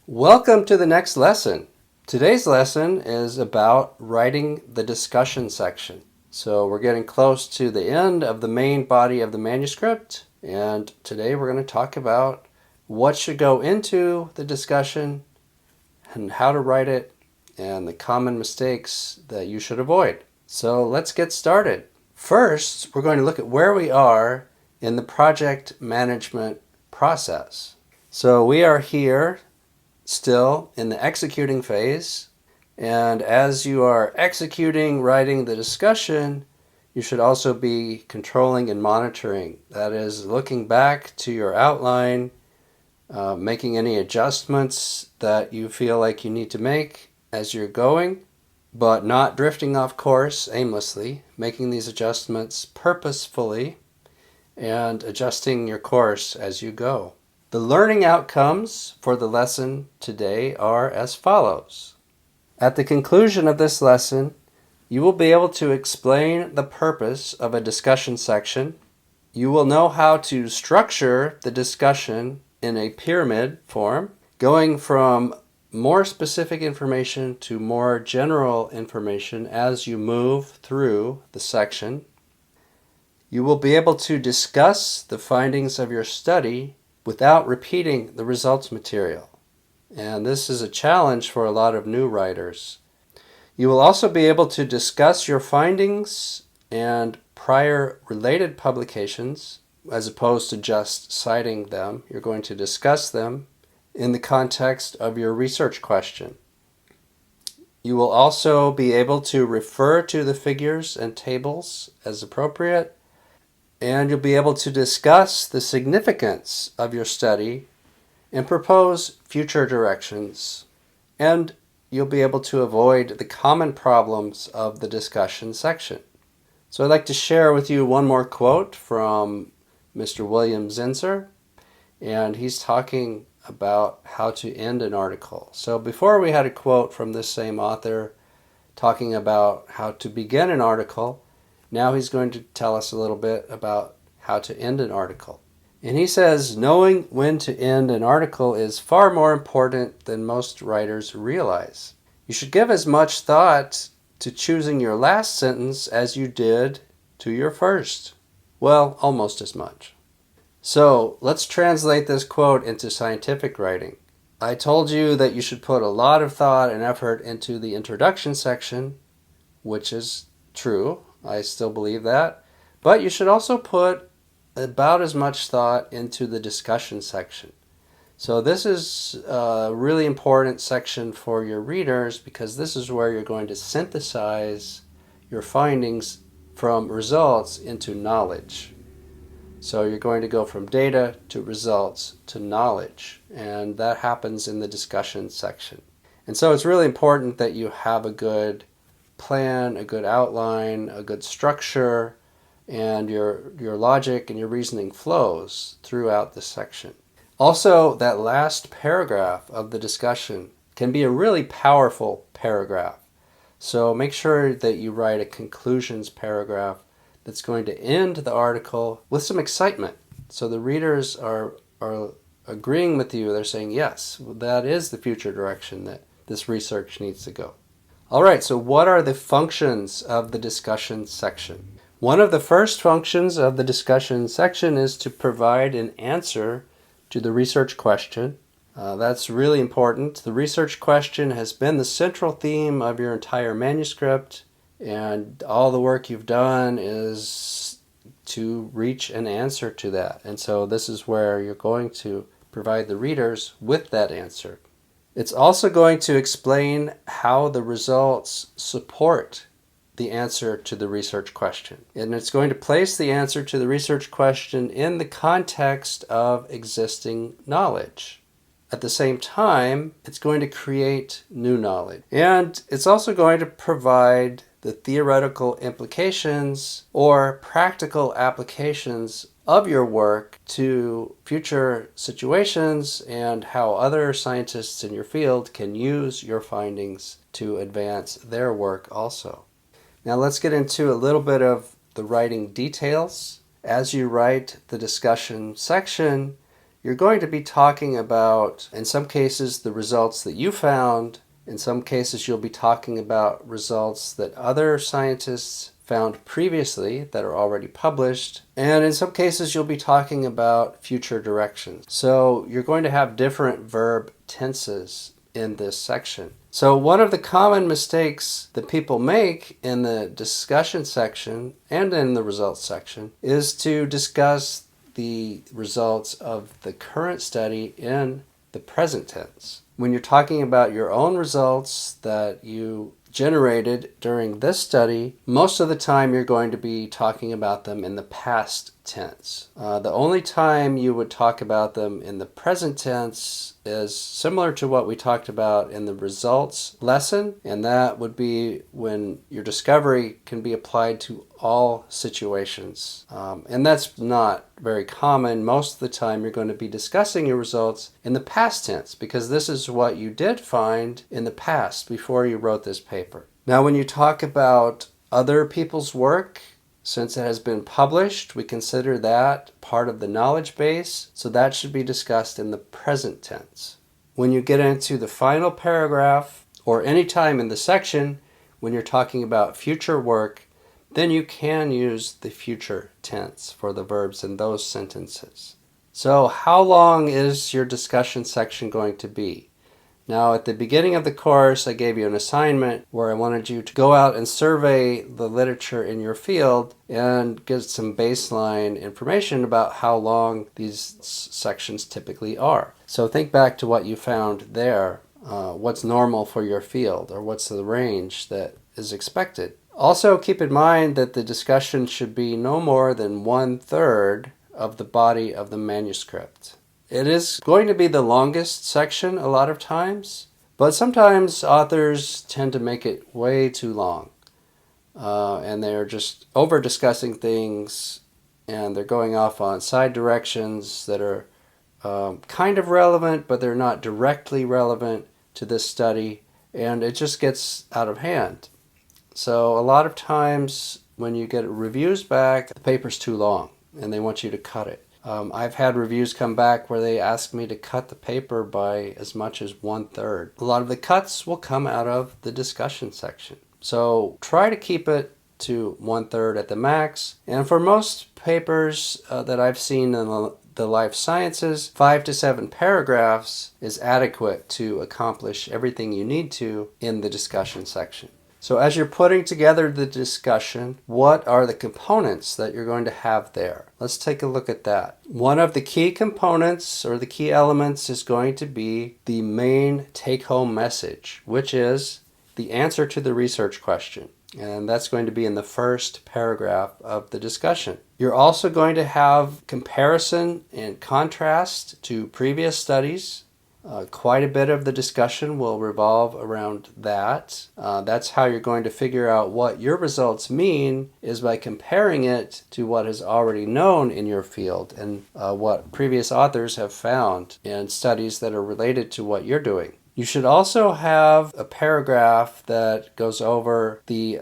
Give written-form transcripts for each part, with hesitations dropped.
Welcome to the next lesson. Today's lesson is about writing the discussion section. So we're getting close to the end of the main body of the manuscript, and today we're going to talk about what should go into the discussion and how to write it and the common mistakes that you should avoid. So let's get started. First, we're going to look at where we are in the project management process. So we are here still in the executing phase, and as you are executing, writing the discussion, you should also be controlling and monitoring. That is, looking back to your outline, making any adjustments that you feel like you need to make as you're going, but not drifting off course aimlessly, making these adjustments purposefully and adjusting your course as you go. The learning outcomes for the lesson today are as follows. At the conclusion of this lesson, you will be able to explain the purpose of a discussion section. You will know how to structure the discussion in a pyramid form, going from more specific information to more general information as you move through the section. You will be able to discuss the findings of your study without repeating the results material. And this is a challenge for a lot of new writers. You will also be able to discuss your findings and prior related publications as opposed to just citing them. You're going to discuss them in the context of your research question. You will also be able to refer to the figures and tables as appropriate, and you'll be able to discuss the significance of your study and propose future directions. And you'll be able to avoid the common problems of the discussion section. So I'd like to share with you one more quote from Mr. William Zinsser, and he's talking about how to end an article. So before we had a quote from this same author talking about how to begin an article. Now he's going to tell us a little bit about how to end an article. And he says, knowing when to end an article is far more important than most writers realize. You should give as much thought to choosing your last sentence as you did to your first. Well, almost as much. So let's translate this quote into scientific writing. I told you that you should put a lot of thought and effort into the introduction section, which is true. I still believe that. But you should also put about as much thought into the discussion section. So this is a really important section for your readers because this is where you're going to synthesize your findings from results into knowledge. So you're going to go from data to results to knowledge, and that happens in the discussion section. And so it's really important that you have a good plan, a good outline, a good structure, and your logic and your reasoning flows throughout this section. Also, that last paragraph of the discussion can be a really powerful paragraph. So make sure that you write a conclusions paragraph that's going to end the article with some excitement. So the readers are agreeing with you. They're saying, yes, that is the future direction that this research needs to go. All right, so what are the functions of the discussion section? One of the first functions of the discussion section is to provide an answer to the research question. That's really important. The research question has been the central theme of your entire manuscript, and all the work you've done is to reach an answer to that. And so this is where you're going to provide the readers with that answer. It's also going to explain how the results support the answer to the research question. And it's going to place the answer to the research question in the context of existing knowledge. At the same time, it's going to create new knowledge. And it's also going to provide the theoretical implications or practical applications of your work to future situations and how other scientists in your field can use your findings to advance their work also. Now let's get into a little bit of the writing details. As you write the discussion section, you're going to be talking about, in some cases, the results that you found. In some cases, you'll be talking about results that other scientists found previously that are already published. And in some cases, you'll be talking about future directions. So you're going to have different verb tenses in this section. So one of the common mistakes that people make in the discussion section and in the results section is to discuss the results of the current study in the present tense. When you're talking about your own results that you generated during this study, most of the time you're going to be talking about them in the past tense. The only time you would talk about them in the present tense is similar to what we talked about in the results lesson, and that would be when your discovery can be applied to all situations. And that's not very common. Most of the time you're going to be discussing your results in the past tense because this is what you did find in the past before you wrote this paper. Now, when you talk about other people's work, since it has been published, we consider that part of the knowledge base, so that should be discussed in the present tense. When you get into the final paragraph, or any time in the section when you're talking about future work, then you can use the future tense for the verbs in those sentences. So how long is your discussion section going to be? Now, at the beginning of the course, I gave you an assignment where I wanted you to go out and survey the literature in your field and get some baseline information about how long these sections typically are. So think back to what you found there. What's normal for your field, or what's the range that is expected? Also, keep in mind that the discussion should be no more than 1/3 of the body of the manuscript. It is going to be the longest section a lot of times, but sometimes authors tend to make it way too long. And they're just over discussing things, and they're going off on side directions that are kind of relevant, but they're not directly relevant to this study, and it just gets out of hand. So a lot of times when you get reviews back, the paper's too long, and they want you to cut it. I've had reviews come back where they ask me to cut the paper by as much as 1/3. A lot of the cuts will come out of the discussion section. So try to keep it to 1/3 at the max. And for most papers that I've seen in the life sciences, 5 to 7 paragraphs is adequate to accomplish everything you need to in the discussion section. So as you're putting together the discussion, what are the components that you're going to have there? Let's take a look at that. One of the key components or the key elements is going to be the main take-home message, which is the answer to the research question. And that's going to be in the first paragraph of the discussion. You're also going to have comparison and contrast to previous studies. Quite a bit of the discussion will revolve around that. That's how you're going to figure out what your results mean, is by comparing it to what is already known in your field and what previous authors have found in studies that are related to what you're doing. You should also have a paragraph that goes over the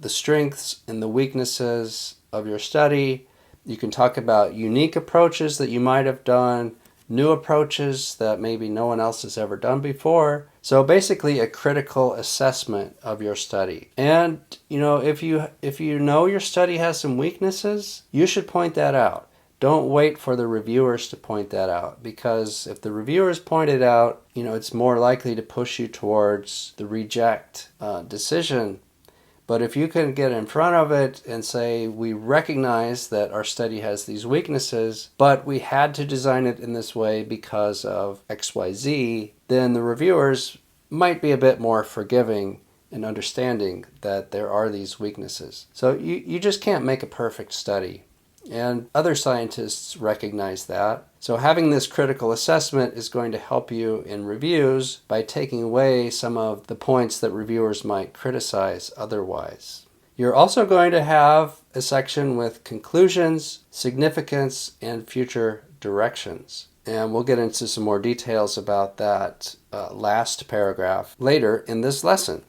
strengths and the weaknesses of your study. You can talk about unique approaches that you might have done, new approaches that maybe no one else has ever done before. So basically a critical assessment of your study. And if you know your study has some weaknesses, you should point that out. Don't wait for the reviewers to point that out, because if the reviewers point it out, it's more likely to push you towards the reject decision. But if you can get in front of it and say, we recognize that our study has these weaknesses, but we had to design it in this way because of XYZ, then the reviewers might be a bit more forgiving and understanding that there are these weaknesses. So you just can't make a perfect study. And other scientists recognize that. So having this critical assessment is going to help you in reviews by taking away some of the points that reviewers might criticize otherwise. You're also going to have a section with conclusions, significance, and future directions. And we'll get into some more details about that last paragraph later in this lesson.